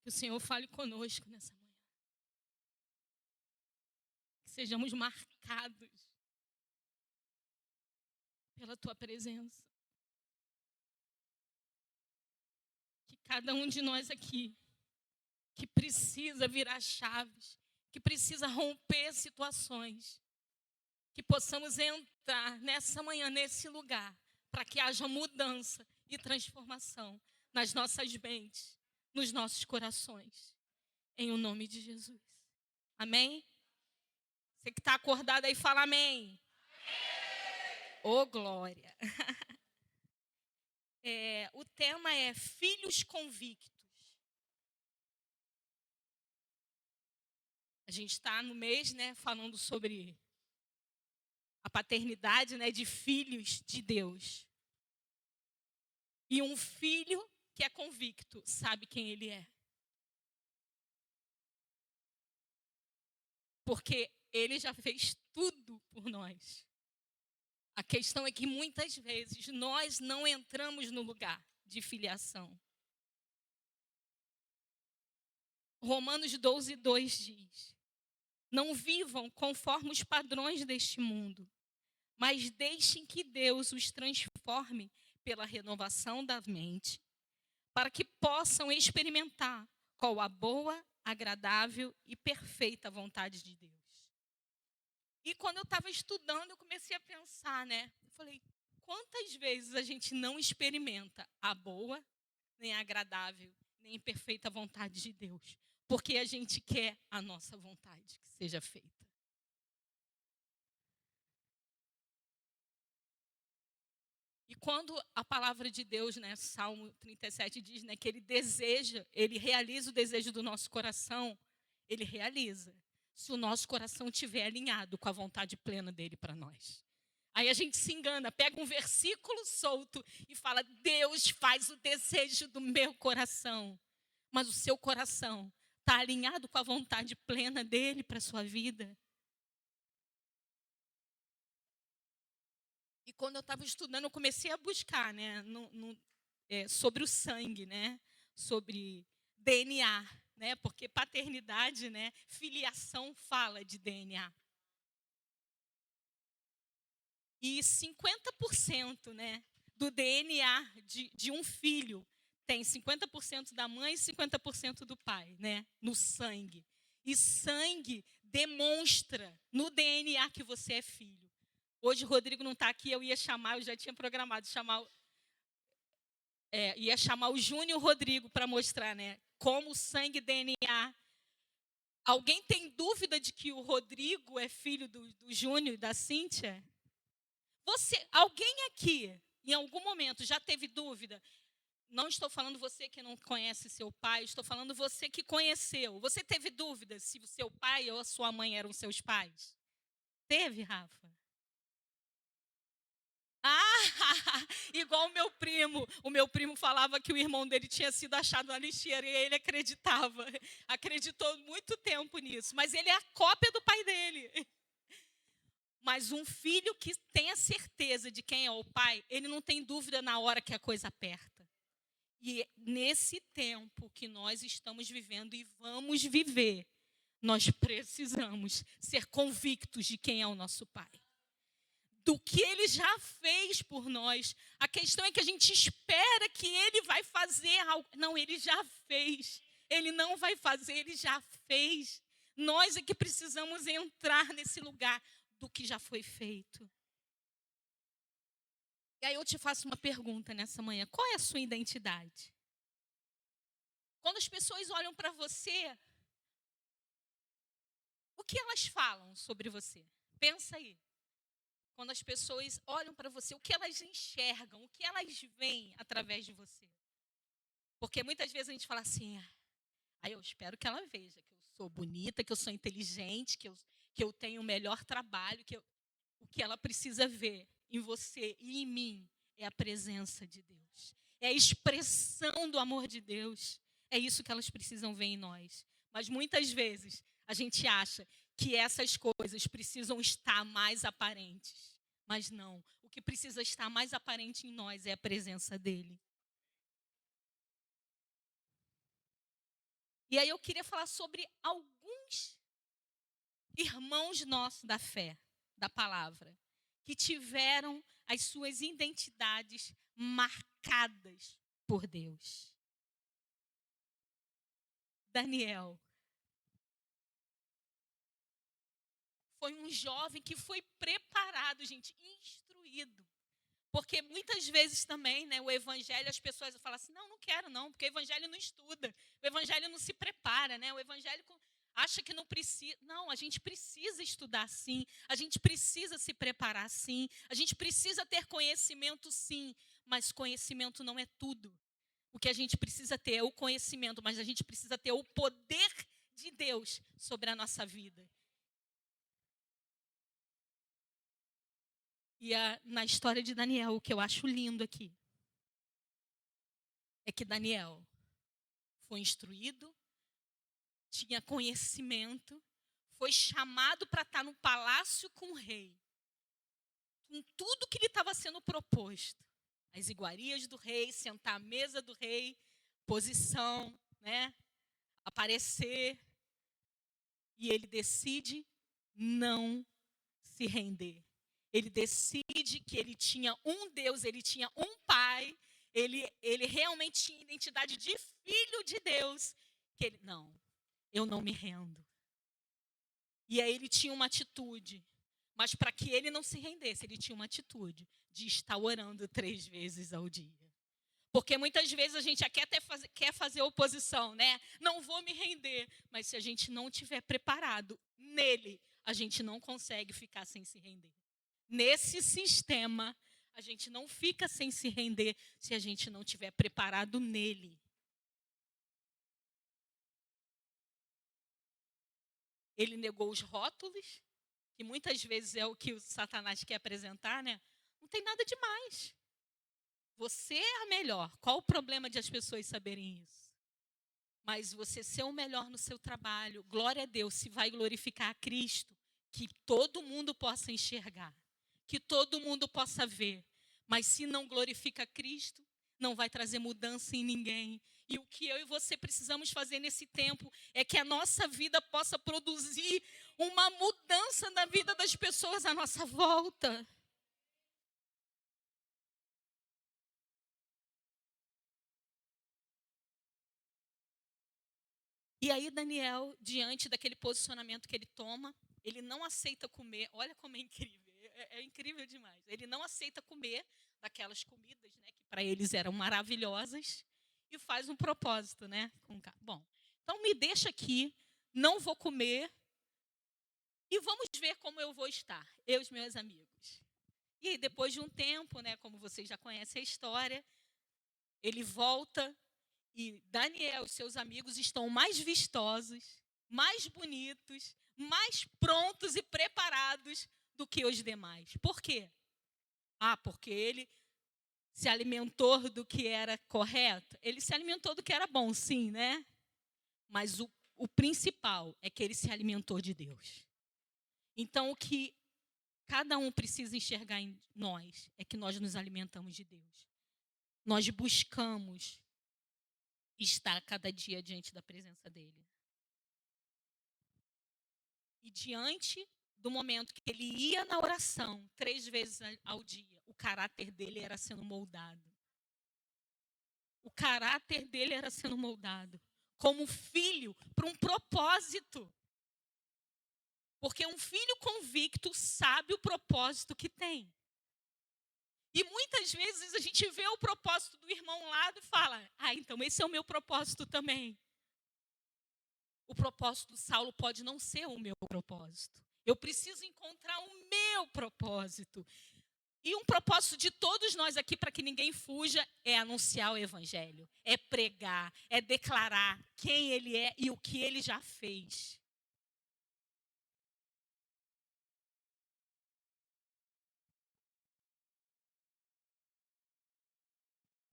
Que o Senhor fale conosco nessa manhã. Que sejamos marcados pela Tua presença. Que cada um de nós aqui, que precisa virar chaves, que precisa romper situações, que possamos entrar nessa manhã, nesse lugar, para que haja mudança e transformação nas nossas mentes, nos nossos corações. Em o nome de Jesus. Amém? Você que está acordado aí, fala amém. Ô, glória. O tema é filhos convictos. A gente está no mês, né, falando sobre a paternidade, né, de filhos de Deus. E um filho que é convicto sabe quem ele é. Porque ele já fez tudo por nós. A questão é que muitas vezes nós não entramos no lugar de filiação. Romanos 12:2 diz: não vivam conforme os padrões deste mundo, mas deixem que Deus os transforme pela renovação da mente, para que possam experimentar qual a boa, agradável e perfeita vontade de Deus. E quando eu estava estudando, eu comecei a pensar, né? Eu falei, quantas vezes a gente não experimenta a boa, nem a agradável, nem a perfeita vontade de Deus? Porque a gente quer a nossa vontade que seja feita. E quando a palavra de Deus, né, Salmo 37 diz, né, que ele deseja, ele realiza o desejo do nosso coração, ele realiza. Se o nosso coração estiver alinhado com a vontade plena dele para nós. Aí a gente se engana, pega um versículo solto e fala, Deus faz o desejo do meu coração. Mas o seu coração está alinhado com a vontade plena dele para a sua vida? E quando eu estava estudando, eu comecei a buscar, né, sobre o sangue, né, sobre DNA, né, porque paternidade, né, filiação fala de DNA. E 50%, né, do DNA de um filho tem 50% da mãe e 50% do pai, né, no sangue. E sangue demonstra no DNA que você é filho. Hoje o Rodrigo não está aqui, eu já tinha programado ia chamar o Júnior Rodrigo para mostrar, né, como o sangue e DNA. Alguém tem dúvida de que o Rodrigo é filho do Júnior e da Cíntia? Alguém aqui, em algum momento, já teve dúvida? Não estou falando você que não conhece seu pai, estou falando você que conheceu. Você teve dúvida se o seu pai ou a sua mãe eram seus pais? Teve, Rafa? Ah, igual o meu primo. O meu primo falava que o irmão dele tinha sido achado na lixeira e ele acreditava. Acreditou muito tempo nisso. Mas ele é a cópia do pai dele. Mas um filho que tem a certeza de quem é o pai, ele não tem dúvida na hora que a coisa aperta. E nesse tempo que nós estamos vivendo e vamos viver, nós precisamos ser convictos de quem é o nosso pai. Do que ele já fez por nós. A questão é que a gente espera que ele vai fazer algo. Não, ele já fez. Ele não vai fazer, ele já fez. Nós é que precisamos entrar nesse lugar do que já foi feito. E aí eu te faço uma pergunta nessa manhã. Qual é a sua identidade? Quando as pessoas olham para você, o que elas falam sobre você? Pensa aí. Quando as pessoas olham para você, o que elas enxergam, o que elas veem através de você? Porque muitas vezes a gente fala assim, aí eu espero que ela veja que eu sou bonita, que eu sou inteligente, que eu tenho o melhor trabalho, o que ela precisa ver em você e em mim é a presença de Deus. É a expressão do amor de Deus. É isso que elas precisam ver em nós. Mas muitas vezes a gente acha que essas coisas precisam estar mais aparentes. Mas não. O que precisa estar mais aparente em nós é a presença dele. E aí eu queria falar sobre alguns irmãos nossos da fé, da palavra, que tiveram as suas identidades marcadas por Deus. Daniel foi um jovem que foi preparado, gente, instruído. Porque muitas vezes também, né, o evangelho, as pessoas falam assim, não quero não, porque o evangelho não estuda, o evangelho não se prepara, né, o evangélico acha que não precisa. Não, a gente precisa estudar sim, a gente precisa se preparar sim, a gente precisa ter conhecimento sim, mas conhecimento não é tudo. O que a gente precisa ter é o conhecimento, mas a gente precisa ter o poder de Deus sobre a nossa vida. E na história de Daniel, o que eu acho lindo aqui é que Daniel foi instruído, tinha conhecimento, foi chamado para estar no palácio com o rei, com tudo que lhe estava sendo proposto. As iguarias do rei, sentar à mesa do rei, posição, né? Aparecer. E ele decide não se render. Ele decide que ele tinha um Deus, ele tinha um pai, ele realmente tinha identidade de filho de Deus. Que ele, não, eu não me rendo. E aí ele tinha uma atitude, mas para que ele não se rendesse, ele tinha uma atitude de estar orando 3 vezes ao dia. Porque muitas vezes a gente quer fazer oposição, né? Não vou me render. Mas se a gente não estiver preparado nele, a gente não consegue ficar sem se render. Nesse sistema, a gente não fica sem se render se a gente não estiver preparado nele. Ele negou os rótulos, que muitas vezes é o que o Satanás quer apresentar, né? Não tem nada demais. Você é a melhor. Qual o problema de as pessoas saberem isso? Mas você ser o melhor no seu trabalho, glória a Deus, se vai glorificar a Cristo, que todo mundo possa enxergar, que todo mundo possa ver. Mas se não glorifica a Cristo, não vai trazer mudança em ninguém. E o que eu e você precisamos fazer nesse tempo é que a nossa vida possa produzir uma mudança na vida das pessoas à nossa volta. E aí Daniel, diante daquele posicionamento que ele toma, ele não aceita comer. Olha como é incrível, é incrível demais. Ele não aceita comer daquelas comidas, né, que para eles eram maravilhosas, e faz um propósito, né? Bom, então me deixa aqui, não vou comer, e vamos ver como eu vou estar, eu e os meus amigos. E aí, depois de um tempo, né, como vocês já conhecem a história, ele volta. E Daniel e seus amigos estão mais vistosos, mais bonitos, mais prontos e preparados do que os demais. Por quê? Porque ele se alimentou do que era correto. Ele se alimentou do que era bom, sim, né? Mas o principal é que ele se alimentou de Deus. Então, o que cada um precisa enxergar em nós é que nós nos alimentamos de Deus. Nós buscamos estar cada dia diante da presença dele. E diante do momento que ele ia na oração 3 vezes ao dia, o caráter dele era sendo moldado. O caráter dele era sendo moldado. Como filho, para um propósito. Porque um filho convicto sabe o propósito que tem. E muitas vezes a gente vê o propósito do irmão lá e fala, então esse é o meu propósito também. O propósito do Saulo pode não ser o meu propósito. Eu preciso encontrar o meu propósito. E um propósito de todos nós aqui, para que ninguém fuja, é anunciar o evangelho. É pregar, é declarar quem ele é e o que ele já fez.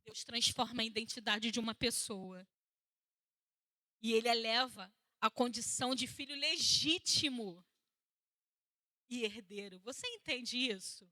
Deus transforma a identidade de uma pessoa. E ele eleva a condição de filho legítimo e herdeiro. Você entende isso?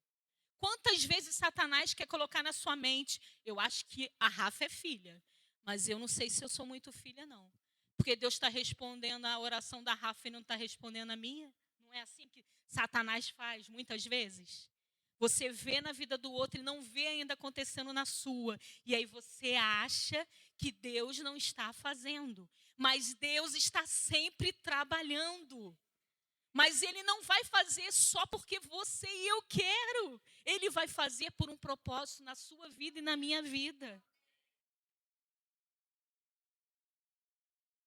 Quantas vezes Satanás quer colocar na sua mente, eu acho que a Rafa é filha, mas eu não sei se eu sou muito filha, não. Porque Deus está respondendo a oração da Rafa e não está respondendo a minha? Não é assim que Satanás faz muitas vezes? Você vê na vida do outro e não vê ainda acontecendo na sua. E aí você acha que Deus não está fazendo. Mas Deus está sempre trabalhando. Mas Ele não vai fazer só porque você e eu quero. Ele vai fazer por um propósito na sua vida e na minha vida.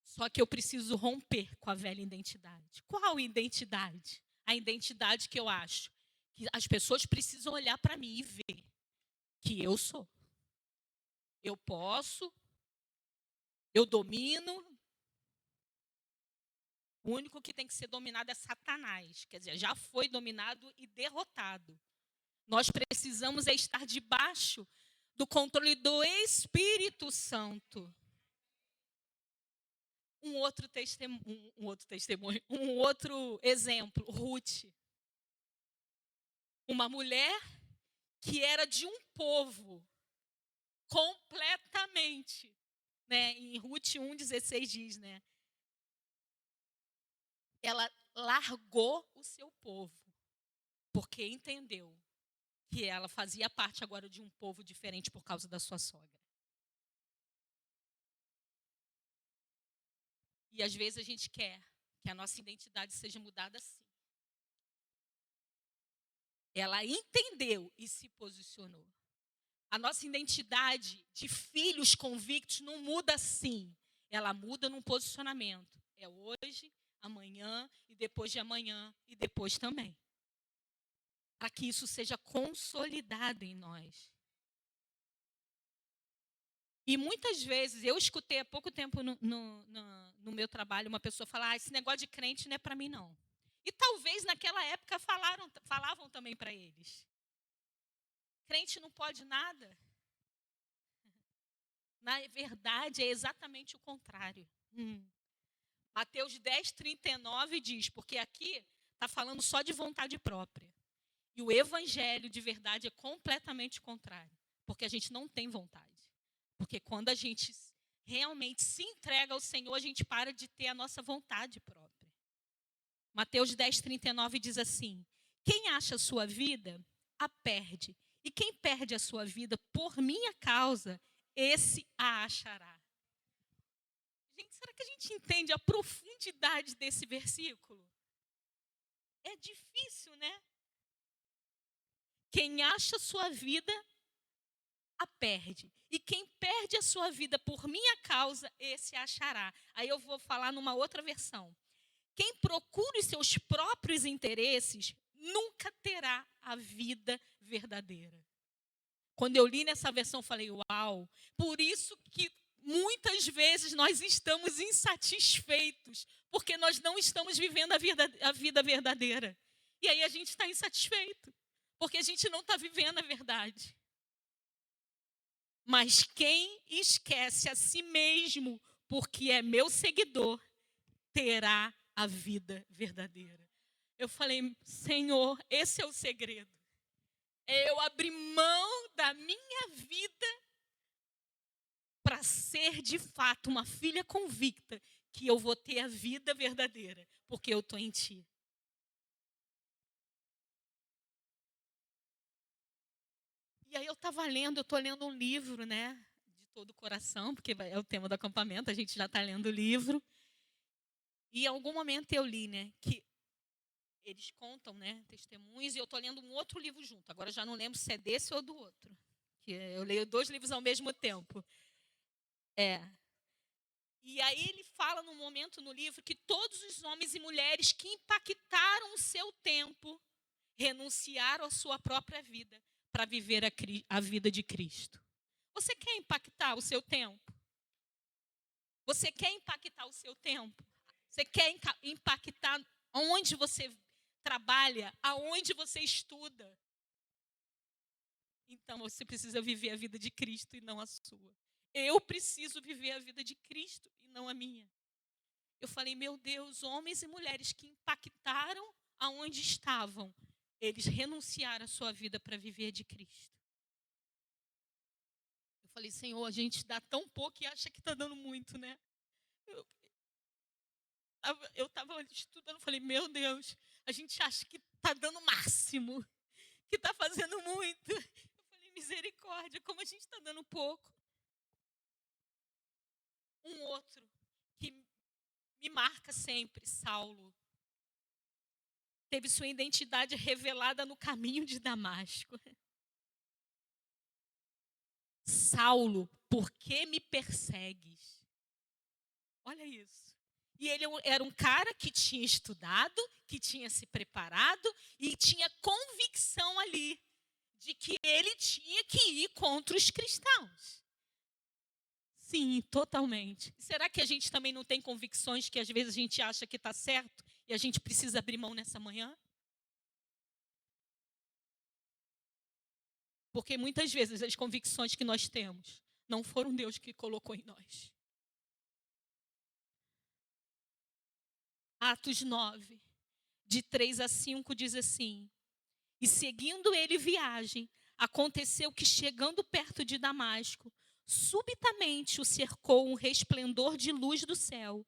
Só que eu preciso romper com a velha identidade. Qual identidade? A identidade que eu acho que as pessoas precisam olhar para mim e ver que eu sou. Eu posso, eu domino. O único que tem que ser dominado é Satanás. Quer dizer, já foi dominado e derrotado. Nós precisamos estar debaixo do controle do Espírito Santo. Um outro exemplo, Ruth. Uma mulher que era de um povo completamente, né? Em Ruth 1,16 diz, né? Ela largou o seu povo, porque entendeu que ela fazia parte agora de um povo diferente por causa da sua sogra. E às vezes a gente quer que a nossa identidade seja mudada assim. Ela entendeu e se posicionou. A nossa identidade de filhos convictos não muda assim. Ela muda num posicionamento. É hoje, amanhã e depois de amanhã e depois também. Para que isso seja consolidado em nós. E muitas vezes, eu escutei há pouco tempo no meu trabalho uma pessoa falar: esse negócio de crente não é para mim não. E talvez naquela época falavam também para eles. Crente não pode nada. Na verdade, é exatamente o contrário. Mateus 10:39 diz, porque aqui está falando só de vontade própria. E o evangelho de verdade é completamente contrário. Porque a gente não tem vontade. Porque quando a gente realmente se entrega ao Senhor, a gente para de ter a nossa vontade própria. Mateus 10:39 diz assim: quem acha a sua vida, a perde. E quem perde a sua vida por minha causa, esse a achará. Gente, será que a gente entende a profundidade desse versículo? É difícil, né? Quem acha a sua vida, a perde. E quem perde a sua vida por minha causa, esse a achará. Aí eu vou falar numa outra versão. Quem procura os seus próprios interesses, nunca terá a vida verdadeira. Quando eu li nessa versão, eu falei, uau, por isso que muitas vezes nós estamos insatisfeitos, porque nós não estamos vivendo a vida verdadeira. E aí a gente está insatisfeito, porque a gente não está vivendo a verdade. Mas quem esquece a si mesmo, porque é meu seguidor, terá a vida verdadeira. Eu falei, Senhor, esse é o segredo. É eu abrir mão da minha vida para ser de fato uma filha convicta que eu vou ter a vida verdadeira, porque eu estou em Ti. E aí eu estou lendo um livro, né, de todo o coração, porque é o tema do acampamento, a gente já está lendo o livro. E em algum momento eu li, né, que eles contam, né, testemunhos, e eu estou lendo um outro livro junto. Agora eu já não lembro se é desse ou do outro. Que eu leio 2 livros ao mesmo tempo. E aí ele fala num momento no livro que todos os homens e mulheres que impactaram o seu tempo renunciaram à sua própria vida para viver a vida de Cristo. Você quer impactar o seu tempo? Você quer impactar o seu tempo? Você quer impactar onde você trabalha, aonde você estuda? Então você precisa viver a vida de Cristo e não a sua. Eu preciso viver a vida de Cristo e não a minha. Eu falei, meu Deus, homens e mulheres que impactaram aonde estavam, eles renunciaram a sua vida para viver de Cristo. Eu falei, Senhor, a gente dá tão pouco e acha que está dando muito, né? eu tava estudando, falei, meu Deus, a gente acha que está dando o máximo, que está fazendo muito. Eu falei, misericórdia, como a gente está dando pouco. Um outro que me marca sempre, Saulo, teve sua identidade revelada no caminho de Damasco. Saulo, por que me persegues? Olha isso. E ele era um cara que tinha estudado, que tinha se preparado e tinha convicção ali de que ele tinha que ir contra os cristãos. Sim, totalmente. Será que a gente também não tem convicções que às vezes a gente acha que está certo e a gente precisa abrir mão nessa manhã? Porque muitas vezes as convicções que nós temos não foram Deus que colocou em nós. Atos 9, de 3 a 5, diz assim: E seguindo ele viagem, aconteceu que, chegando perto de Damasco, subitamente o cercou um resplendor de luz do céu.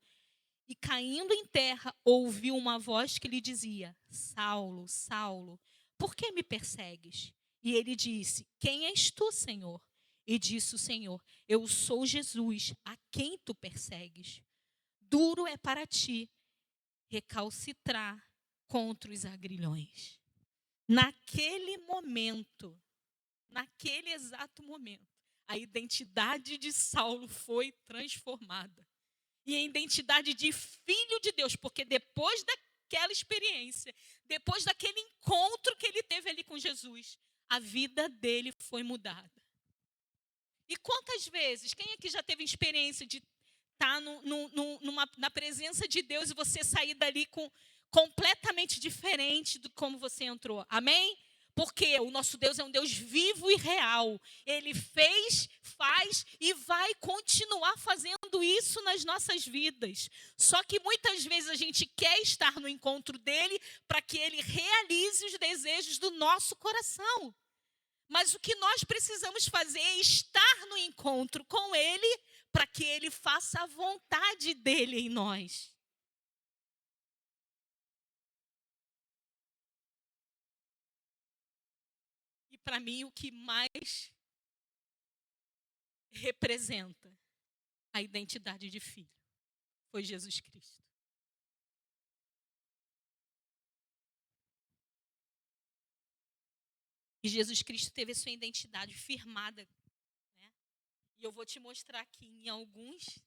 E, caindo em terra, ouviu uma voz que lhe dizia: Saulo, Saulo, por que me persegues? E ele disse: Quem és tu, Senhor? E disse o Senhor: Eu sou Jesus, a quem tu persegues. Duro é para ti recalcitrar contra os agrilhões. Naquele momento, naquele exato momento, a identidade de Saulo foi transformada. E a identidade de filho de Deus, porque depois daquela experiência, depois daquele encontro que ele teve ali com Jesus, a vida dele foi mudada. E quantas vezes, quem aqui já teve experiência de estar na presença de Deus e você sair dali completamente diferente de como você entrou? Amém? Porque o nosso Deus é um Deus vivo e real. Ele fez, faz e vai continuar fazendo isso nas nossas vidas. Só que muitas vezes a gente quer estar no encontro dele para que ele realize os desejos do nosso coração. Mas o que nós precisamos fazer é estar no encontro com ele para que ele faça a vontade dele em nós. E para mim o que mais representa a identidade de filho foi Jesus Cristo. E Jesus Cristo teve a sua identidade firmada, né? E eu vou te mostrar aqui em alguns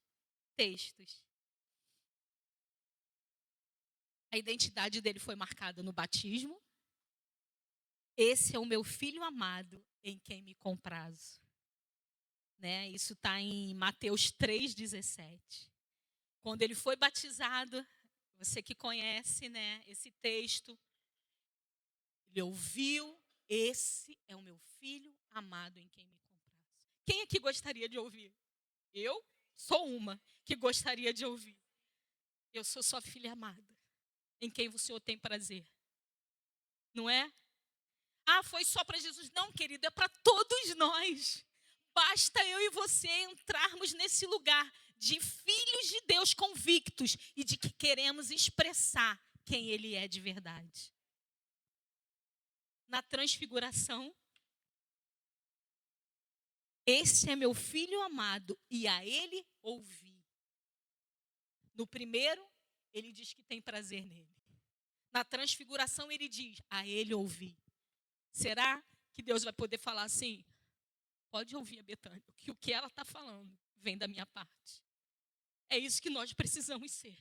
textos. A identidade dele foi marcada no batismo. Esse é o meu filho amado, em quem me comprazo. Né? Isso está em Mateus 3,17. Quando ele foi batizado, você que conhece, né, esse texto, ele ouviu: esse é o meu filho amado em quem me comprazo. Quem aqui gostaria de ouvir? Eu sou uma que gostaria de ouvir. Eu sou sua filha amada, em quem o Senhor tem prazer. Não é? Ah, foi só para Jesus. Não, querido, é para todos nós. Basta eu e você entrarmos nesse lugar de filhos de Deus convictos e de que queremos expressar quem Ele é de verdade. Na transfiguração, esse é meu filho amado e a Ele ouvi. No primeiro, Ele diz que tem prazer nele. Na transfiguração, Ele diz: a Ele ouvi. Será que Deus vai poder falar assim? Pode ouvir a Betânia, que o que ela está falando vem da minha parte. É isso que nós precisamos ser.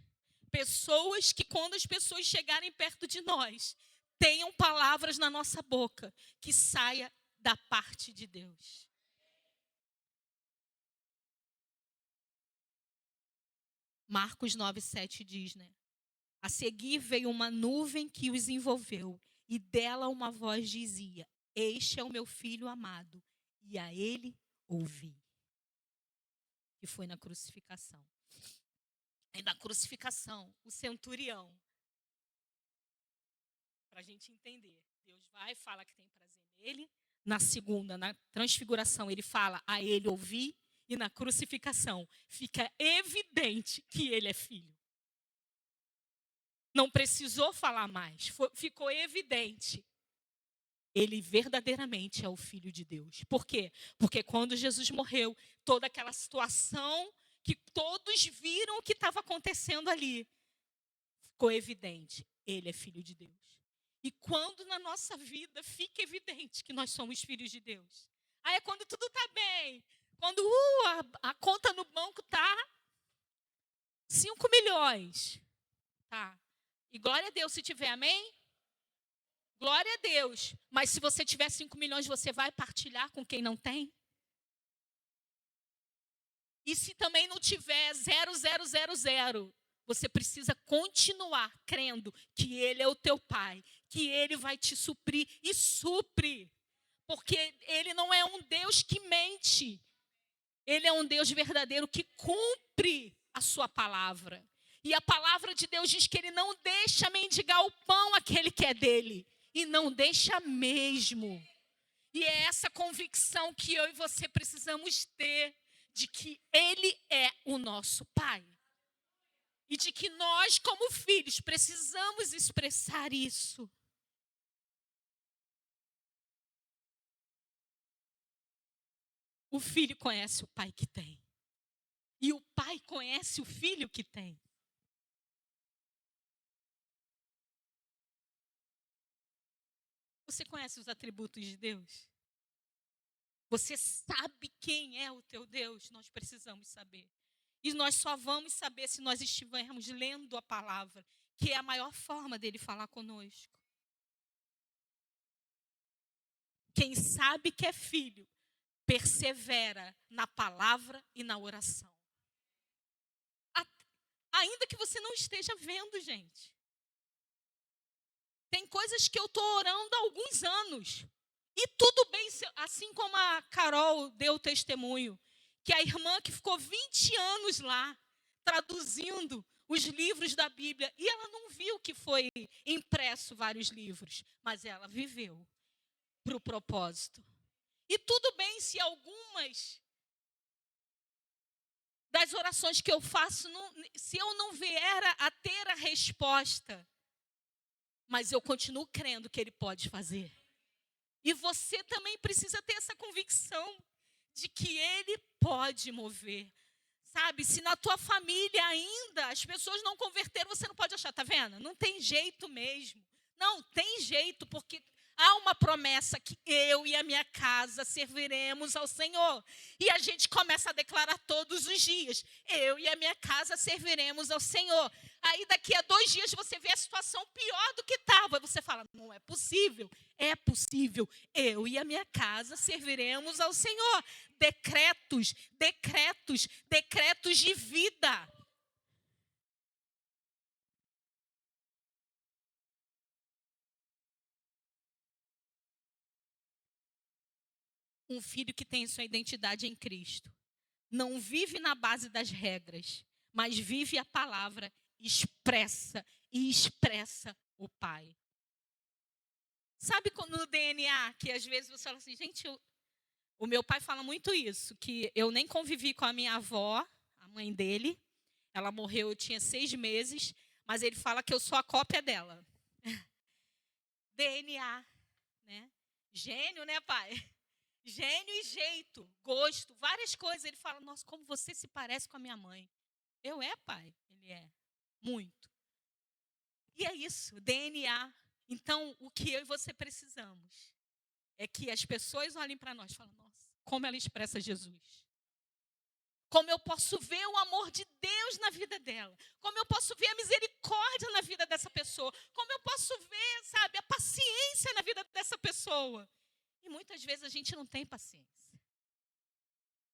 Pessoas que, quando as pessoas chegarem perto de nós, tenham palavras na nossa boca que saia da parte de Deus. Marcos 9,7 diz, né? A seguir veio uma nuvem que os envolveu, e dela uma voz dizia: Este é o meu filho amado, e a ele ouvi. Que foi na crucificação. E na crucificação, o centurião, para a gente entender, Deus vai e fala que tem prazer nele. Na segunda, na transfiguração, ele fala a ele ouvir. E na crucificação, fica evidente que ele é filho. Não precisou falar mais, ficou evidente. Ele verdadeiramente é o Filho de Deus. Por quê? Porque quando Jesus morreu, toda aquela situação que todos viram o que estava acontecendo ali, ficou evidente. Ele é Filho de Deus. E quando na nossa vida fica evidente que nós somos filhos de Deus, aí é quando tudo está bem. Quando a conta no banco está 5 milhões. Tá. E glória a Deus se tiver, amém? Glória a Deus. Mas se você tiver 5 milhões, você vai partilhar com quem não tem? E se também não tiver 0,000, você precisa continuar crendo que Ele é o teu Pai, que Ele vai te suprir e supre. Porque Ele não é um Deus que mente. Ele é um Deus verdadeiro que cumpre a sua palavra. E a palavra de Deus diz que Ele não deixa mendigar o pão aquele que é dele. E não deixa mesmo. E é essa convicção que eu e você precisamos ter, de que Ele é o nosso Pai. E de que nós, como filhos, precisamos expressar isso. O filho conhece o pai que tem. E o pai conhece o filho que tem. Você conhece os atributos de Deus? Você sabe quem é o teu Deus? Nós precisamos saber. E nós só vamos saber se nós estivermos lendo a palavra, que é a maior forma dele falar conosco. Quem sabe que é filho, persevera na palavra e na oração. Ainda que você não esteja vendo, gente. Tem coisas que eu estou orando há alguns anos. E tudo bem, assim como a Carol deu testemunho, que a irmã que ficou 20 anos lá, traduzindo os livros da Bíblia, e ela não viu que foi impresso vários livros, mas ela viveu para o propósito. E tudo bem se algumas das orações que eu faço, se eu não vier a ter a resposta, mas eu continuo crendo que Ele pode fazer. E você também precisa ter essa convicção de que Ele pode mover. Sabe, se na tua família ainda as pessoas não converteram, você não pode achar, tá vendo? Não tem jeito mesmo. Não, tem jeito, porque há uma promessa que eu e a minha casa serviremos ao Senhor. E a gente começa a declarar todos os dias, eu e a minha casa serviremos ao Senhor. Aí daqui a 2 dias você vê a situação pior do que estava. Você fala, não é possível. É possível. Eu e a minha casa serviremos ao Senhor. Decretos, decretos, decretos de vida. Um filho que tem sua identidade em Cristo não vive na base das regras, mas vive a palavra, expressa e expressa o Pai. Sabe no DNA que às vezes você fala assim, gente, o meu pai fala muito isso, que eu nem convivi com a minha avó, a mãe dele, ela morreu, eu tinha 6 meses, mas ele fala que eu sou a cópia dela. DNA, né? Gênio, né, pai? Gênio e jeito, gosto, várias coisas. Ele fala, nossa, como você se parece com a minha mãe. Eu é, pai? Ele é. Muito. E é isso, DNA. Então, o que eu e você precisamos é que as pessoas olhem para nós e falem, nossa, como ela expressa Jesus. Como eu posso ver o amor de Deus na vida dela. Como eu posso ver a misericórdia na vida dessa pessoa. Como eu posso ver, sabe, a paciência na vida dessa pessoa. E muitas vezes a gente não tem paciência.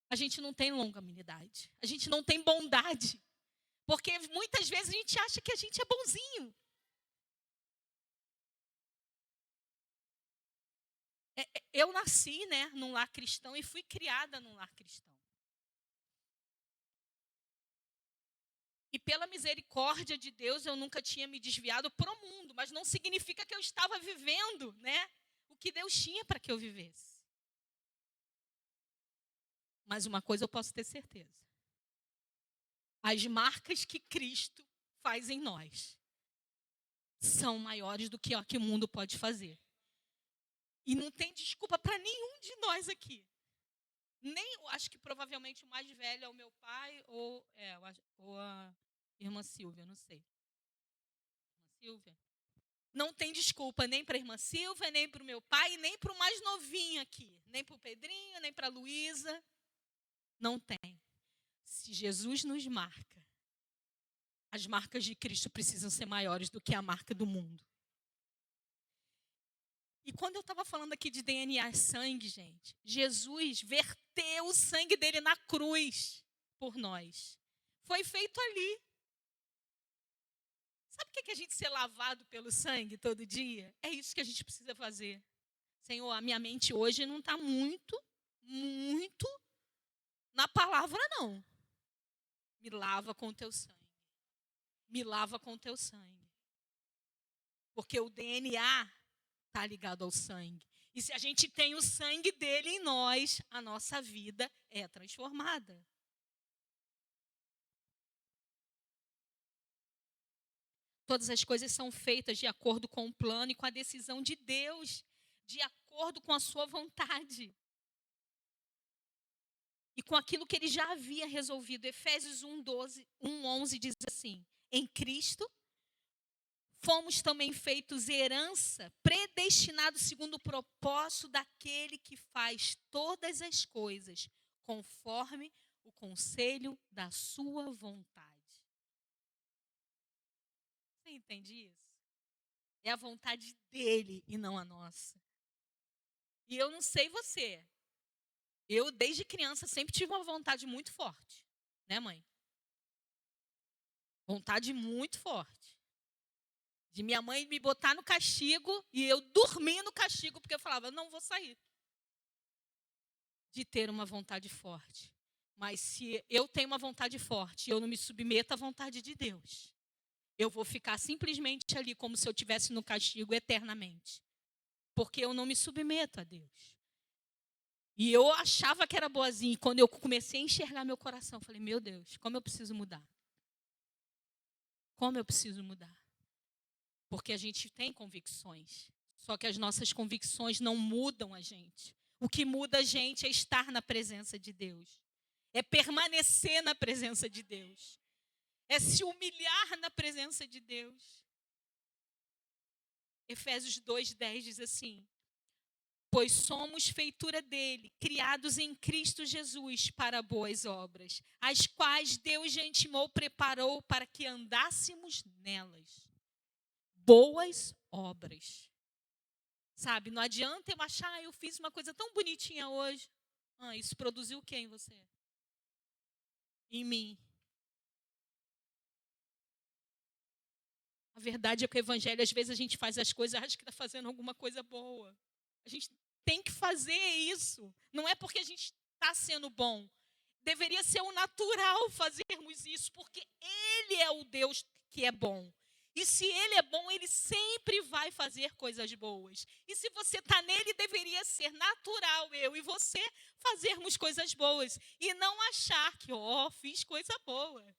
A gente não tem longanimidade. A gente não tem bondade. Porque muitas vezes a gente acha que a gente é bonzinho. Eu nasci, né, num lar cristão e fui criada num lar cristão. E pela misericórdia de Deus, eu nunca tinha me desviado para o mundo, mas não significa que eu estava vivendo, né, o que Deus tinha para que eu vivesse. Mas uma coisa eu posso ter certeza. As marcas que Cristo faz em nós são maiores do que o que o mundo pode fazer. E não tem desculpa para nenhum de nós aqui. Nem, acho que provavelmente o mais velho é o meu pai ou a irmã Silvia, não sei. Irmã Silvia? Não tem desculpa nem para a irmã Silvia, nem para o meu pai, nem para o mais novinho aqui. Nem para o Pedrinho, nem para a Luísa. Não tem. Se Jesus nos marca, as marcas de Cristo precisam ser maiores do que a marca do mundo. E quando eu estava falando aqui de DNA e sangue, gente, Jesus verteu o sangue dele na cruz por nós. Foi feito ali. Sabe o que é a gente ser lavado pelo sangue todo dia? É isso que a gente precisa fazer. Senhor, a minha mente hoje não está muito na palavra, não. Me lava com o teu sangue. Me lava com o teu sangue. Porque o DNA está ligado ao sangue. E se a gente tem o sangue dele em nós, a nossa vida é transformada. Todas as coisas são feitas de acordo com o plano e com a decisão de Deus, de acordo com a sua vontade. E com aquilo que ele já havia resolvido. Efésios 1:11 diz assim: em Cristo fomos também feitos herança, predestinados segundo o propósito daquele que faz todas as coisas, conforme o conselho da sua vontade. Você entende isso? É a vontade dele e não a nossa. E eu não sei você. Eu, desde criança, sempre tive uma vontade muito forte. Né, mãe? Vontade muito forte. De minha mãe me botar no castigo e eu dormir no castigo, porque eu falava, não vou sair. De ter uma vontade forte. Mas se eu tenho uma vontade forte e eu não me submeto à vontade de Deus, eu vou ficar simplesmente ali como se eu estivesse no castigo eternamente. Porque eu não me submeto a Deus. E eu achava que era boazinha. E quando eu comecei a enxergar meu coração, eu falei, meu Deus, como eu preciso mudar. Como eu preciso mudar. Porque a gente tem convicções. Só que as nossas convicções não mudam a gente. O que muda a gente é estar na presença de Deus. É permanecer na presença de Deus. É se humilhar na presença de Deus. Efésios 2:10 diz assim: pois somos feitura dele, criados em Cristo Jesus para boas obras, as quais Deus de antemão preparou para que andássemos nelas. Boas obras. Sabe, não adianta eu achar, eu fiz uma coisa tão bonitinha hoje. Isso produziu o que em você? Em mim. A verdade é que o evangelho, às vezes a gente faz as coisas, acha que está fazendo alguma coisa boa. A gente tem que fazer isso. Não é porque a gente está sendo bom. Deveria ser o natural fazermos isso, porque Ele é o Deus que é bom. E se Ele é bom, Ele sempre vai fazer coisas boas. E se você está nele, deveria ser natural, eu e você, fazermos coisas boas. E não achar que, fiz coisa boa.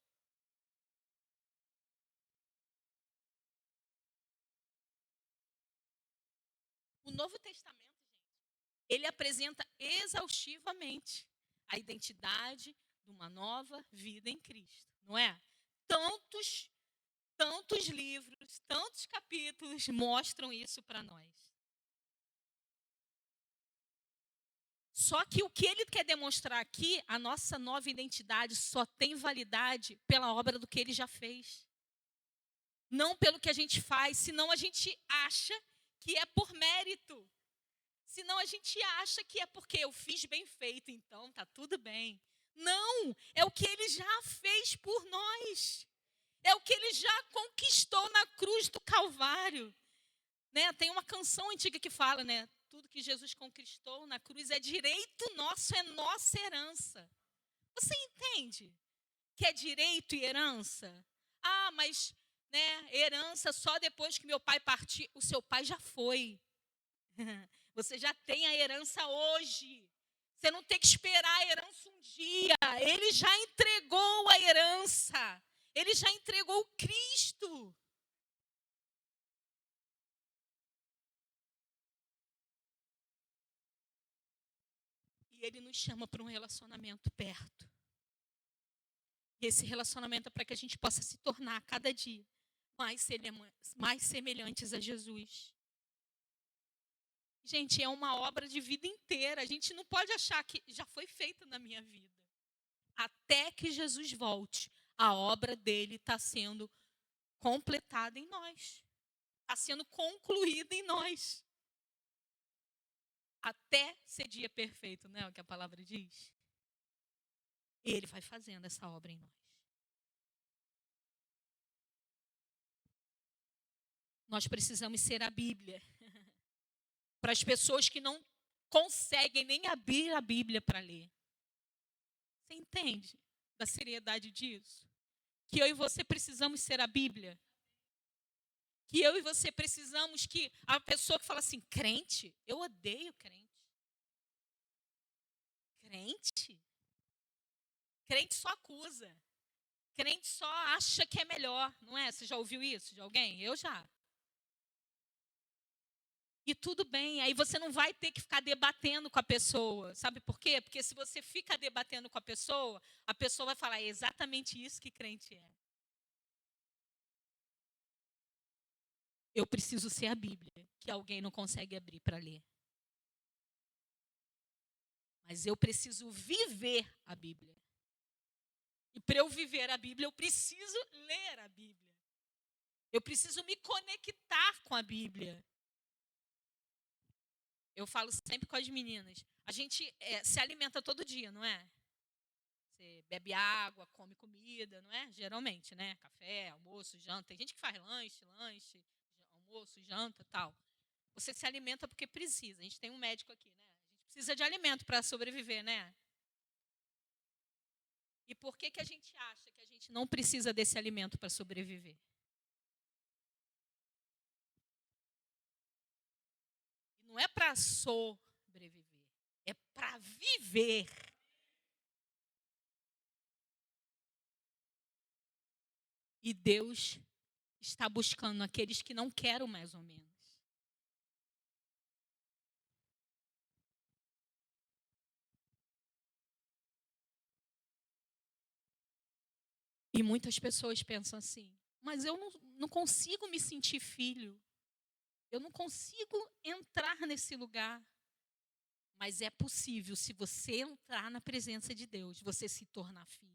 O Novo Testamento, gente, ele apresenta exaustivamente a identidade de uma nova vida em Cristo, não é? Tantos livros, tantos capítulos mostram isso para nós. Só que o que ele quer demonstrar aqui, a nossa nova identidade só tem validade pela obra do que ele já fez. Não pelo que a gente faz, senão a gente acha que é por mérito. Senão a gente acha que é porque eu fiz bem feito, então tá tudo bem. Não, é o que ele já fez por nós. É o que ele já conquistou na cruz do Calvário. Né? Tem uma canção antiga que fala, né? Tudo que Jesus conquistou na cruz é direito nosso, é nossa herança. Você entende que é direito e herança? Mas herança só depois que meu pai partir. O seu pai já foi. Você já tem a herança hoje. Você não tem que esperar a herança um dia. Ele já entregou a herança. Ele já entregou Cristo. E Ele nos chama para um relacionamento perto. E esse relacionamento é para que a gente possa se tornar, a cada dia, mais semelhantes a Jesus. Gente, é uma obra de vida inteira. A gente não pode achar que já foi feita na minha vida. Até que Jesus volte, a obra dele está sendo completada em nós. Está sendo concluída em nós. Até ser dia perfeito, não é o que a palavra diz? Ele vai fazendo essa obra em nós. Nós precisamos ser a Bíblia. Para as pessoas que não conseguem nem abrir a Bíblia para ler. Você entende da seriedade disso? Que eu e você precisamos ser a Bíblia. Que eu e você precisamos que a pessoa que fala assim, crente? Eu odeio crente. Crente? Crente só acusa. Crente só acha que é melhor, não é? Você já ouviu isso de alguém? Eu já. E tudo bem, aí você não vai ter que ficar debatendo com a pessoa. Sabe por quê? Porque se você fica debatendo com a pessoa vai falar, é exatamente isso que crente é. Eu preciso ser a Bíblia, que alguém não consegue abrir para ler. Mas eu preciso viver a Bíblia. E para eu viver a Bíblia, eu preciso ler a Bíblia. Eu preciso me conectar com a Bíblia. Eu falo sempre com as meninas. A gente se alimenta todo dia, não é? Você bebe água, come comida, não é? Geralmente, né? Café, almoço, janta. Tem gente que faz lanche, almoço, janta, tal. Você se alimenta porque precisa. A gente tem um médico aqui, né? A gente precisa de alimento para sobreviver, né? E por que a gente acha que a gente não precisa desse alimento para sobreviver? Não é para sobreviver, é para viver. E Deus está buscando aqueles que não querem mais ou menos. E muitas pessoas pensam assim, mas eu não consigo me sentir filho. Eu não consigo entrar nesse lugar. Mas é possível, se você entrar na presença de Deus, você se tornar filho.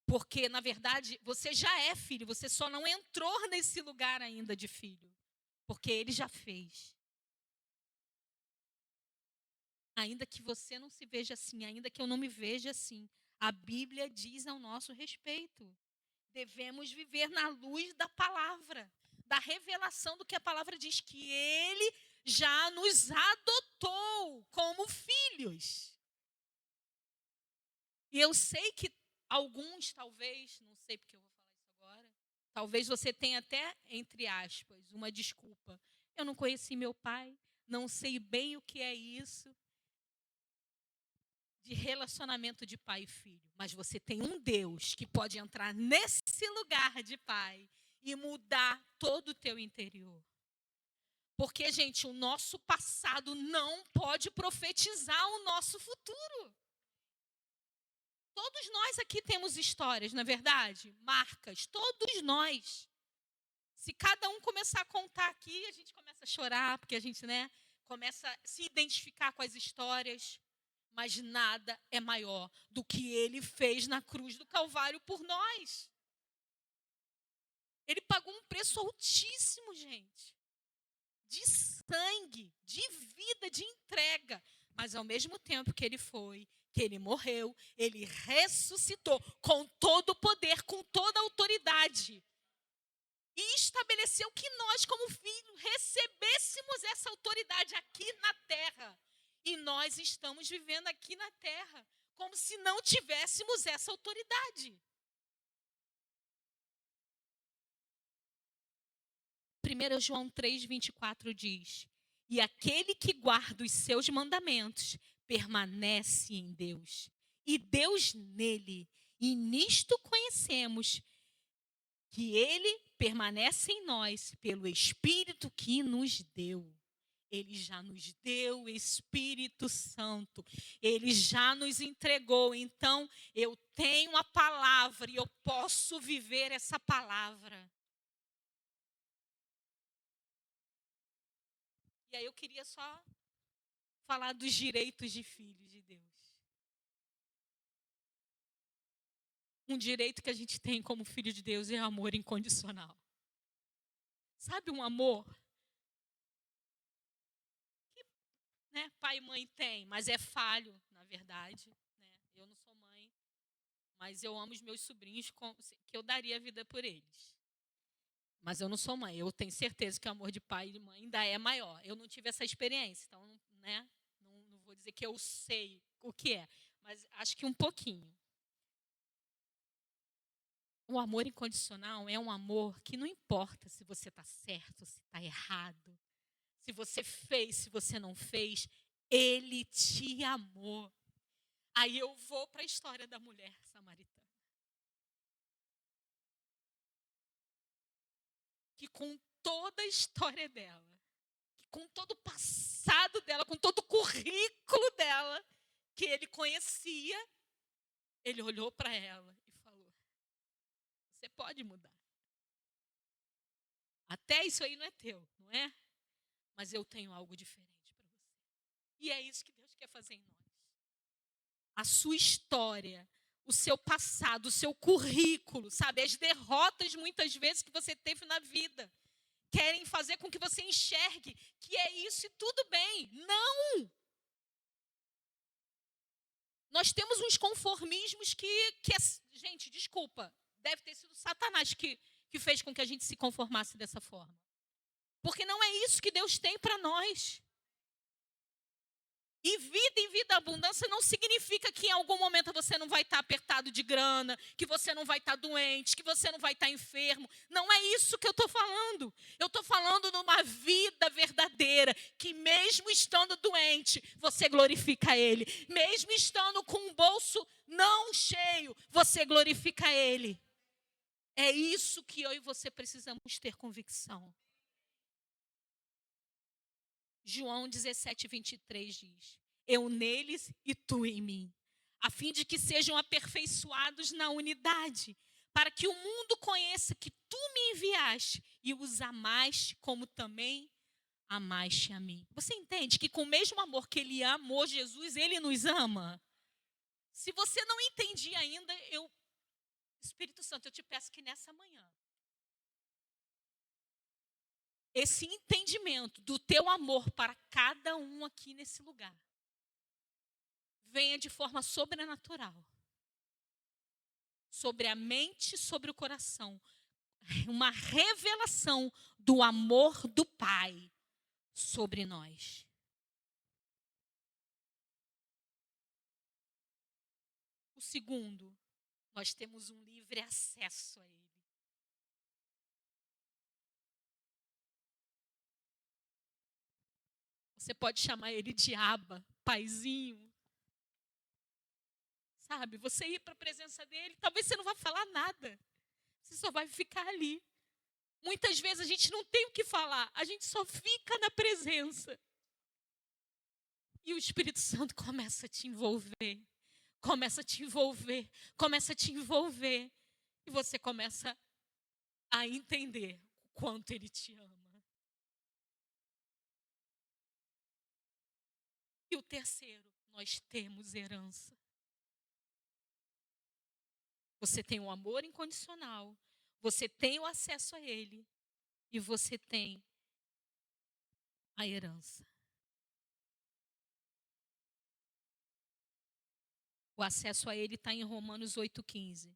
Porque, na verdade, você já é filho, você só não entrou nesse lugar ainda de filho. Porque Ele já fez. Ainda que você não se veja assim, ainda que eu não me veja assim, a Bíblia diz ao nosso respeito. Devemos viver na luz da palavra, da revelação do que a palavra diz, que Ele já nos adotou como filhos. E eu sei que alguns, talvez, não sei porque eu vou falar isso agora, talvez você tenha até, entre aspas, uma desculpa. Eu não conheci meu pai, não sei bem o que é isso de relacionamento de pai e filho. Mas você tem um Deus que pode entrar nesse lugar de pai e mudar todo o teu interior. Porque, gente, o nosso passado não pode profetizar o nosso futuro. Todos nós aqui temos histórias, não é verdade? Marcas, todos nós. Se cada um começar a contar aqui, a gente começa a chorar, porque a gente, começa a se identificar com as histórias. Mas nada é maior do que Ele fez na cruz do Calvário por nós. Ele pagou um preço altíssimo, gente. De sangue, de vida, de entrega. Mas ao mesmo tempo que Ele foi, que Ele morreu, Ele ressuscitou com todo o poder, com toda a autoridade. E estabeleceu que nós, como filhos, recebêssemos essa autoridade aqui na terra. E nós estamos vivendo aqui na terra como se não tivéssemos essa autoridade. 1 João 3,24 diz: e aquele que guarda os seus mandamentos permanece em Deus, e Deus nele. E nisto conhecemos que Ele permanece em nós pelo Espírito que nos deu. Ele já nos deu o Espírito Santo. Ele já nos entregou. Então, eu tenho a palavra e eu posso viver essa palavra. E aí eu queria só falar dos direitos de filhos de Deus. Um direito que a gente tem como filho de Deus é amor incondicional. Sabe um amor que, né, pai e mãe têm, mas é falho, na verdade. Né? Eu não sou mãe, mas eu amo os meus sobrinhos, que eu daria a vida por eles. Mas eu não sou mãe. Eu tenho certeza que o amor de pai e de mãe ainda é maior. Eu não tive essa experiência, então, né, não vou dizer que eu sei o que é, mas acho que um pouquinho. O amor incondicional é um amor que não importa se você está certo, se está errado, se você fez, se você não fez, ele te amou. Aí eu vou para a história da mulher samaritana. Que com toda a história dela, que com todo o passado dela, com todo o currículo dela, que ele conhecia, ele olhou para ela e falou: você pode mudar. Até isso aí não é teu, não é? Mas eu tenho algo diferente para você. E é isso que Deus quer fazer em nós. A sua história, o seu passado, o seu currículo, sabe? As derrotas muitas vezes que você teve na vida querem fazer com que você enxergue que é isso e tudo bem. Não! Nós temos uns conformismos que gente, desculpa, deve ter sido Satanás que fez com que a gente se conformasse dessa forma. Porque não é isso que Deus tem para nós. E vida abundância não significa que em algum momento você não vai estar apertado de grana, que você não vai estar doente, que você não vai estar enfermo. Não é isso que eu estou falando. Eu estou falando de uma vida verdadeira, que mesmo estando doente, você glorifica Ele. Mesmo estando com um bolso não cheio, você glorifica Ele. É isso que eu e você precisamos ter convicção. João 17, 23 diz: eu neles e tu em mim, a fim de que sejam aperfeiçoados na unidade, para que o mundo conheça que tu me enviaste e os amaste como também amaste a mim. Você entende que com o mesmo amor que ele amou Jesus, ele nos ama? Se você não entendia ainda, Espírito Santo, eu te peço que nessa manhã, esse entendimento do teu amor para cada um aqui nesse lugar venha de forma sobrenatural. Sobre a mente, sobre o coração. Uma revelação do amor do Pai sobre nós. O segundo, nós temos um livre acesso a Ele. Você pode chamar Ele de Abba, paizinho. Sabe, você ir para a presença dEle, talvez você não vá falar nada. Você só vai ficar ali. Muitas vezes a gente não tem o que falar, a gente só fica na presença. E o Espírito Santo começa a te envolver, começa a te envolver, começa a te envolver. E você começa a entender o quanto Ele te ama. E o terceiro, nós temos herança. Você tem o amor incondicional, você tem o acesso a Ele e você tem a herança. O acesso a Ele está em Romanos 8,15.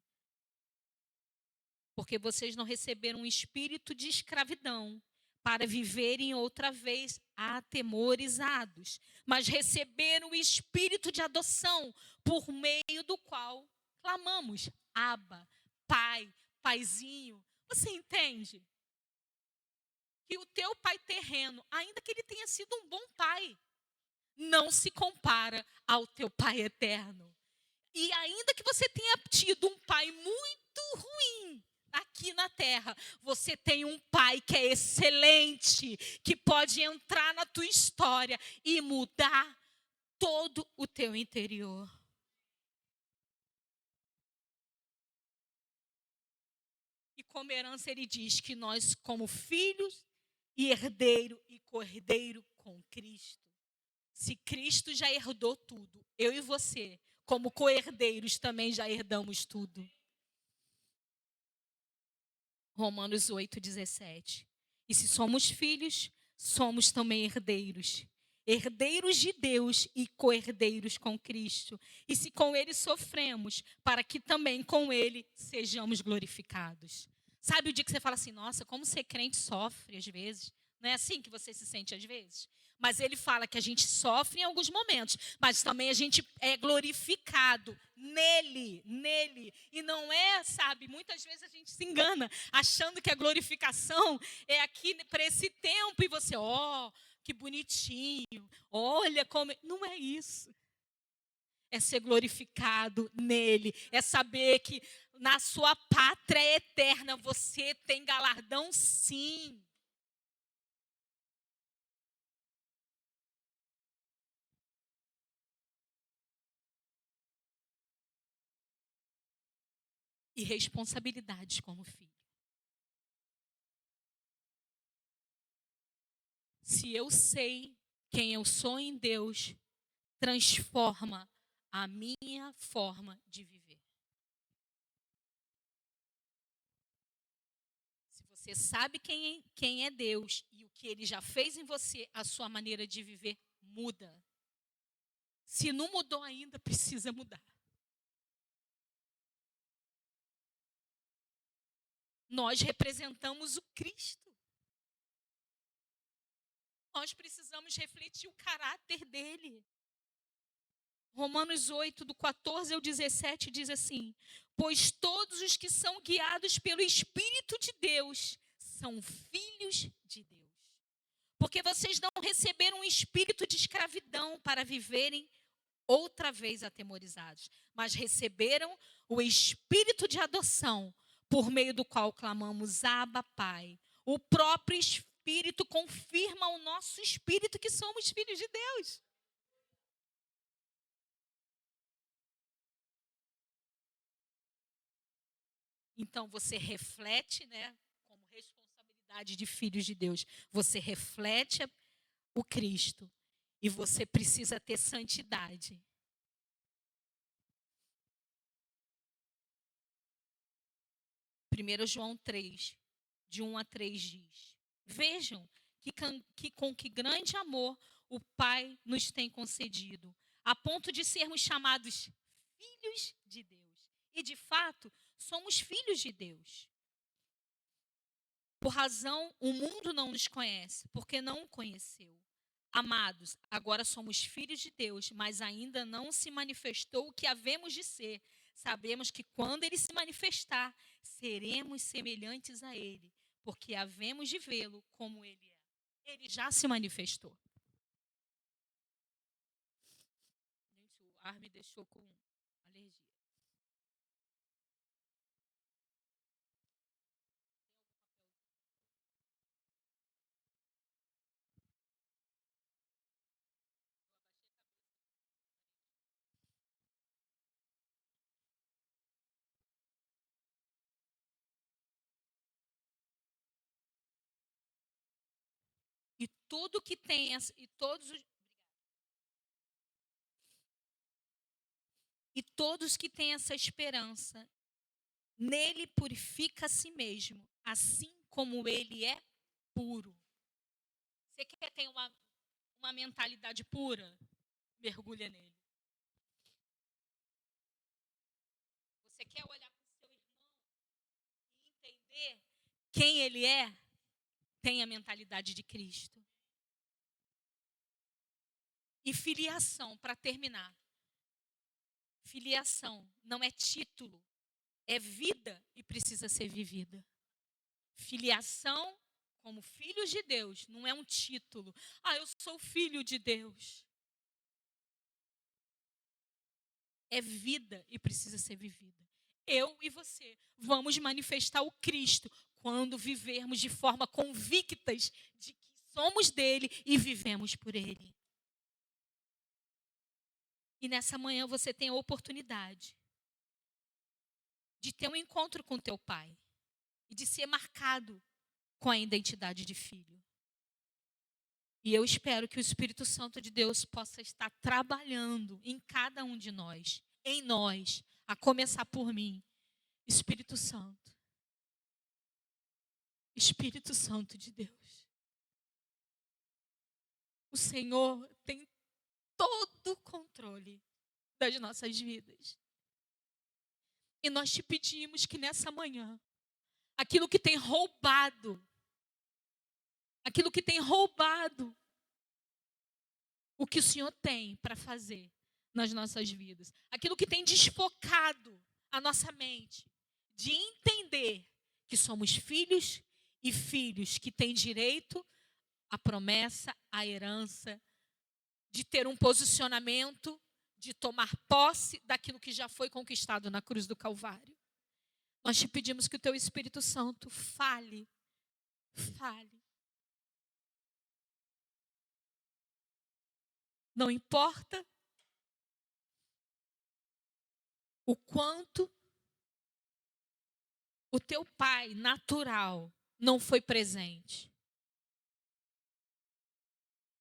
Porque vocês não receberam um espírito de escravidão para viverem outra vez atemorizados, mas receberam o espírito de adoção, por meio do qual clamamos: Abba, Pai, Paizinho. Você entende? Que o teu pai terreno, ainda que ele tenha sido um bom pai, não se compara ao teu pai eterno. E ainda que você tenha tido um pai muito ruim aqui na terra, você tem um pai que é excelente, que pode entrar na tua história e mudar todo o teu interior. E como herança ele diz que nós, como filhos e herdeiro e cordeiro com Cristo. Se Cristo já herdou tudo, eu e você, como co-herdeiros, também já herdamos tudo. Romanos 8,17. E se somos filhos, somos também herdeiros. Herdeiros de Deus e co-herdeiros com Cristo. E se com Ele sofremos, para que também com Ele sejamos glorificados. Sabe o dia que você fala assim, nossa, como ser crente sofre às vezes? Não é assim que você se sente às vezes? Mas ele fala que a gente sofre em alguns momentos, mas também a gente é glorificado nele. E não é, sabe, muitas vezes a gente se engana, achando que a glorificação é aqui para esse tempo, e você, que bonitinho, olha como... Não é isso. É ser glorificado nele, é saber que na sua pátria eterna você tem galardão, sim. E responsabilidades como filho. Se eu sei quem eu sou em Deus, transforma a minha forma de viver. Se você sabe quem é Deus e o que Ele já fez em você, a sua maneira de viver muda. Se não mudou ainda, precisa mudar. Nós representamos o Cristo. Nós precisamos refletir o caráter dele. Romanos 8, do 14 ao 17, diz assim: pois todos os que são guiados pelo Espírito de Deus são filhos de Deus. Porque vocês não receberam um espírito de escravidão para viverem outra vez atemorizados, mas receberam o espírito de adoção, por meio do qual clamamos, Abba, Pai. O próprio Espírito confirma ao nosso espírito que somos filhos de Deus. Então você reflete, né, como responsabilidade de filhos de Deus, você reflete o Cristo e você precisa ter santidade. 1 João 3, de 1 a 3 diz: vejam que com que grande amor o Pai nos tem concedido, a ponto de sermos chamados filhos de Deus. E de fato, somos filhos de Deus. Por razão, o mundo não nos conhece, porque não o conheceu. Amados, agora somos filhos de Deus, mas ainda não se manifestou o que havemos de ser. Sabemos que quando ele se manifestar, seremos semelhantes a ele, porque havemos de vê-lo como ele é. Ele já se manifestou. Gente, o ar me deixou com alergia. E tudo que tem, todos que têm essa esperança, nele purifica a si mesmo, assim como ele é puro. Você quer ter uma mentalidade pura? Mergulha nele. Você quer olhar para o seu irmão e entender quem ele é? Tem a mentalidade de Cristo. E filiação, para terminar. Filiação não é título, é vida e precisa ser vivida. Filiação, como filhos de Deus, não é um título. Eu sou filho de Deus. É vida e precisa ser vivida. Eu e você vamos manifestar o Cristo quando vivermos de forma convictas de que somos dele e vivemos por ele. E nessa manhã você tem a oportunidade de ter um encontro com teu pai e de ser marcado com a identidade de filho. E eu espero que o Espírito Santo de Deus possa estar trabalhando em cada um de nós, em nós, a começar por mim. Espírito Santo. Espírito Santo de Deus. O Senhor tem todo o controle das nossas vidas. E nós te pedimos que nessa manhã, aquilo que tem roubado o que o Senhor tem para fazer nas nossas vidas, aquilo que tem desfocado a nossa mente de entender que somos filhos e filhos que têm direito à promessa, à herança, de ter um posicionamento, de tomar posse daquilo que já foi conquistado na cruz do Calvário. Nós te pedimos que o teu Espírito Santo fale. Não importa o quanto o teu pai natural não foi presente.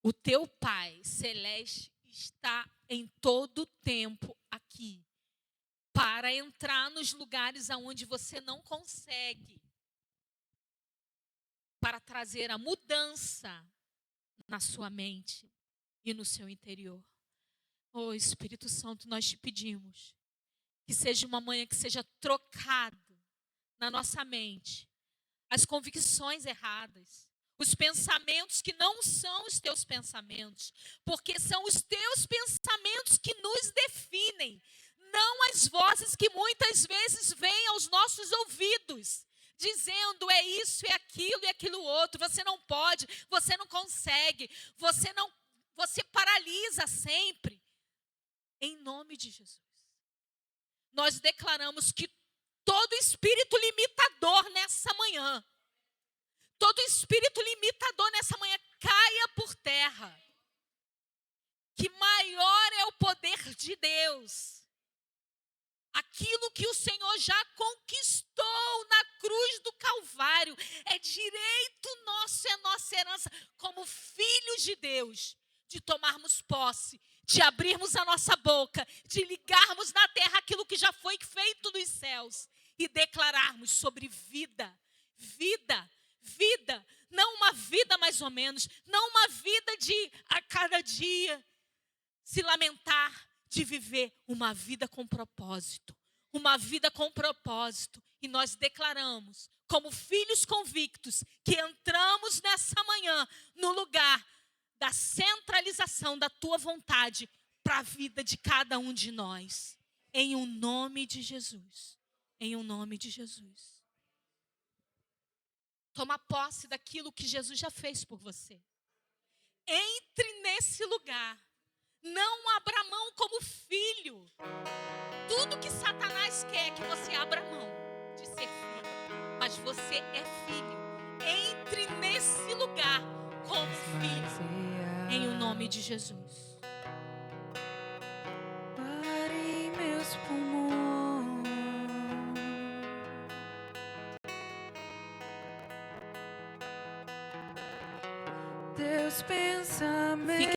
O teu pai celeste está em todo o tempo aqui para entrar nos lugares aonde você não consegue, para trazer a mudança na sua mente e no seu interior. Oh, Espírito Santo, nós te pedimos que seja uma manhã que seja trocado na nossa mente as convicções erradas, os pensamentos que não são os teus pensamentos, porque são os teus pensamentos que nos definem, não as vozes que muitas vezes vêm aos nossos ouvidos, dizendo é isso, é aquilo e aquilo outro, você não pode, você não consegue, você paralisa sempre. Em nome de Jesus, nós declaramos que todo espírito limitador nessa manhã, todo espírito limitador nessa manhã caia por terra. Que maior é o poder de Deus. Aquilo que o Senhor já conquistou na cruz do Calvário é direito nosso, é nossa herança como filhos de Deus, de tomarmos posse, de abrirmos a nossa boca, de ligarmos na terra aquilo que já foi feito nos céus e declararmos sobre vida, não uma vida mais ou menos, não uma vida de a cada dia se lamentar, de viver uma vida com propósito, e nós declaramos como filhos convictos que entramos nessa manhã no lugar da centralização da tua vontade para a vida de cada um de nós, em o nome de Jesus, Toma posse daquilo que Jesus já fez por você. Entre nesse lugar. Não abra mão como filho. Tudo que Satanás quer é que você abra mão de ser filho. Mas você é filho. Entre nesse lugar como filho. Em o nome de Jesus. Pare meus pulmões. Teus pensamentos.